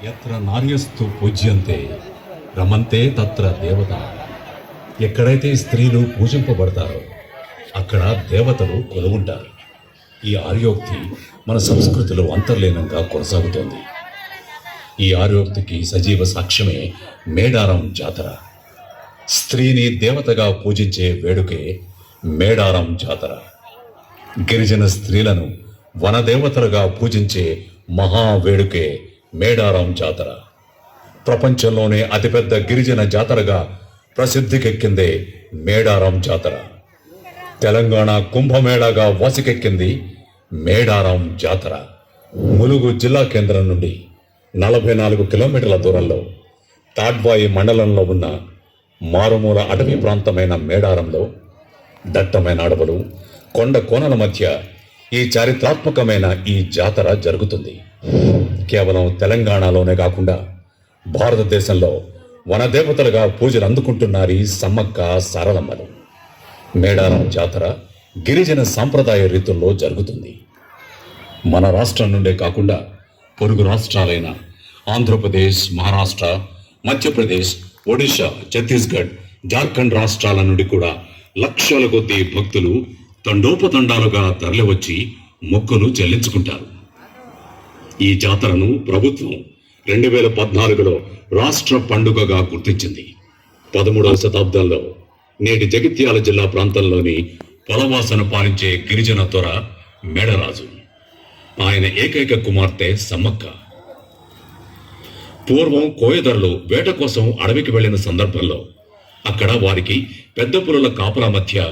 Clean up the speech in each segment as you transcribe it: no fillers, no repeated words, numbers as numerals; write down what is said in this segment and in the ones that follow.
ఎత్ర నార్యస్తు పూజ్యంతే రమంతే తత్ర దేవత. ఎక్కడైతే స్త్రీలు పూజింపబడతారో అక్కడ దేవతలు కొలువుంటారు. ఈ ఆర్యోక్తి మన సంస్కృతిలో అంతర్లీనంగా కొనసాగుతోంది. ఈ ఆర్యోక్తికి సజీవ సాక్ష్యమే మేడారం జాతర. స్త్రీని దేవతగా పూజించే వేడుకే మేడారం జాతర. గిరిజన స్త్రీలను వనదేవతలుగా పూజించే మహావేడుకే మేడారం జాతర. ప్రపంచంలోనే అతిపెద్ద గిరిజన జాతరగా ప్రసిద్ధికెక్కిందే మేడారం జాతర. తెలంగాణ కుంభమేళాగా వాసికెక్కింది మేడారం జాతర. ములుగు జిల్లా కేంద్రం నుండి 44 కిలోమీటర్ల దూరంలో తాడ్వాయి మండలంలో ఉన్న మారుమూల అటవీ ప్రాంతమైన మేడారంలో దట్టమైన అడవులు, కొండ కోనల మధ్య ఈ చారిత్రాత్మకమైన ఈ జాతర జరుగుతుంది. కేవలం తెలంగాణలోనే కాకుండా భారతదేశంలో వనదేవతలుగా పూజలు అందుకుంటున్నారు సమ్మక్క సారలమ్మలు. మేడారం జాతర గిరిజన సాంప్రదాయ రీతుల్లో జరుగుతుంది. మన రాష్ట్రం నుండే కాకుండా పొరుగు రాష్ట్రాలైన ఆంధ్రప్రదేశ్, మహారాష్ట్ర, మధ్యప్రదేశ్, ఒడిశా, ఛత్తీస్గఢ్, జార్ఖండ్ రాష్ట్రాల నుండి కూడా లక్షల కొద్దీ భక్తులు తండోపతండాలుగా తరలివచ్చి మొక్కులు చెల్లించుకుంటారు. ఈ జాతరను ప్రభుత్వం 2014లో రాష్ట్ర పండుగగా గుర్తించింది. 13వ శతాబ్దంలో నేటి జగిత్యాల జిల్లా ప్రాంతంలోని పొలవాసను పాలించే గిరిజన దొర మేడరాజు, ఆయన ఏకైక కుమార్తె సమ్మక్క. పూర్వం కోయదొరలు వేట కోసం అడవికి వెళ్లిన సందర్భంలో అక్కడ వారికి పెద్ద పులుల కాపలా మధ్య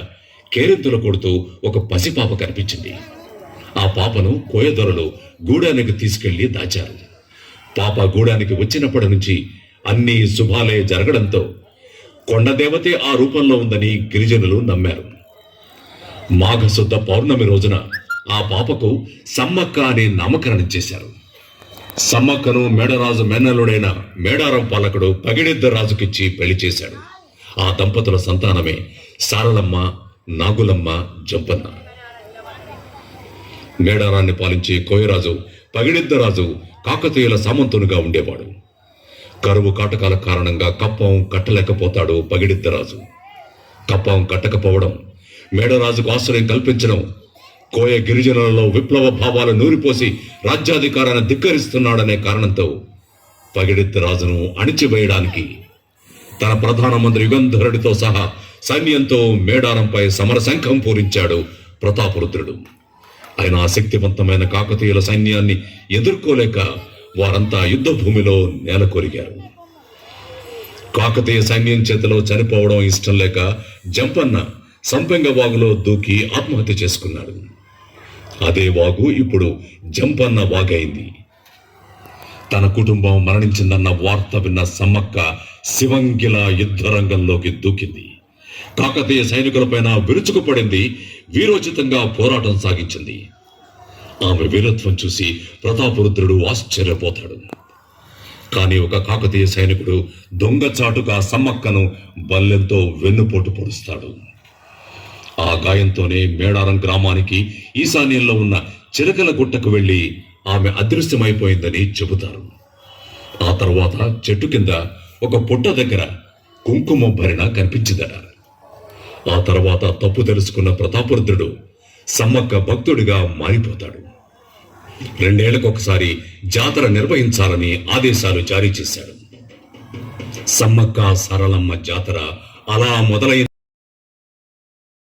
కేరింతలు కొడుతూ ఒక పసిపాప కనిపించింది. ఆ పాపను కోయదొరలు గూడానికి తీసుకెళ్లి దాచారు. పాప గూడానికి వచ్చినప్పటి నుంచి అన్ని శుభాలే జరగడంతో కొండదేవతే ఆ రూపంలో ఉందని గిరిజనులు నమ్మారు. మాఘశుద్ధ పౌర్ణమి రోజున ఆ పాపకు సమ్మక్క అనే నామకరణం చేశారు. సమ్మక్కను మేడరాజు మేనల్లుడైన మేడారం పాలకుడు పగిడిద్ద రాజుకిచ్చి పెళ్లి చేశాడు. ఆ దంపతుల సంతానమే సారలమ్మ, నాగులమ్మ, జంపన్న. మేడారాన్ని పాలించే కోయరాజు పగిడిద్దరాజు కాకతీయుల సామంతునిగా ఉండేవాడు. కరువు కాటకాల కారణంగా కప్పం కట్టలేకపోతాడు పగిడిద్దరాజు. కప్పం కట్టకపోవడం, మేడరాజుకు ఆశ్రయం కల్పించడం, కోయ గిరిజనులలో విప్లవ భావాలు నూరిపోసి రాజ్యాధికారాన్ని ధిక్కరిస్తున్నాడనే కారణంతో పగిడిద్దరాజును అణిచివేయడానికి తన ప్రధానమంత్రి యుగంధరుడితో సహా సైన్యంతో మేడారంపై సమరశంఖం పూరించాడు ప్రతాపరుద్రుడు. ఆయన శక్తివంతమైన కాకతీయుల సైన్యాన్ని ఎదుర్కోలేక వారంతా యుద్ధ భూమిలో నేలకొరిగారు. కాకతీయ సైన్యం చేతిలో చనిపోవడం ఇష్టం లేక జంపన్న సంపెంగ వాగులో దూకి ఆత్మహత్య చేసుకున్నాడు. అదే వాగు ఇప్పుడు జంపన్న వాగైంది. తన కుటుంబం మరణించిందన్న వార్త విన్న సమ్మక్క శివంగిల యుద్ధరంగంలోకి దూకింది. కాకతీయ సైనికులపైన విరుచుకుపడింది, వీరోచితంగా పోరాటం సాగించింది. ఆమె వీరత్వం చూసి ప్రతాపరుద్రుడు ఆశ్చర్యపోతాడు. కానీ ఒక కాకతీయ సైనికుడు దొంగచాటుగా సమ్మక్కను బల్లెంతో వెన్నుపోటు పొడుస్తాడు. ఆ గాయంతోనే మేడారం గ్రామానికి ఈశాన్యంలో ఉన్న చిలకల గుట్టకు వెళ్లి ఆమె అదృశ్యమైపోయిందని చెబుతారు. ఆ తర్వాత చెట్టు కింద ఒక పుట్ట దగ్గర కుంకుమ భరిణ కనిపించిందట. ఆ తర్వాత తప్పు తెలుసుకున్న ప్రతాపరుద్రుడు సమ్మక్క భక్తుడిగా మారిపోతాడు. 2 ఏళ్లకొకసారి జాతర నిర్వహించాలని ఆదేశాలు జారీ చేశాడు. సమ్మక్క సారలమ్మ జాతర అలా మొదలైన